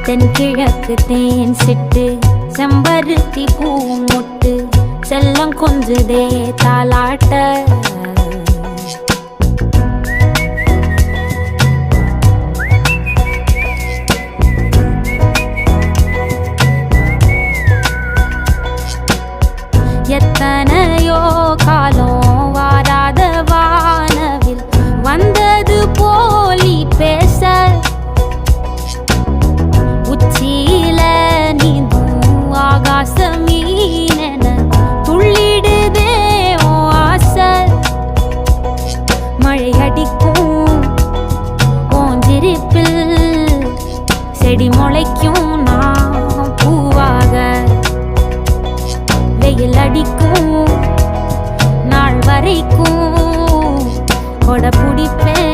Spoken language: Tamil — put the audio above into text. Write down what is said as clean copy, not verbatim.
தென்கிழக்கு தேன் சிட்டு செம்பருத்தி பூ முட்டு செல்லம் கொஞ்சுதே தாலாட்ட எத்தனையோ காலம் வாராத வானவில் வந்தது போலி பேச உச்சியில நீந்தும் ஆகாச மீனென துள்ளிடுதே ஓ ஆசை மழை அடிக்கும் ஓஞ்சிருப்பில் செடி முளைக்கும் நான் பூவாக வெயில் அடிக்கும் நாள் வரைக்கும் கொடை பிடிப்பேன்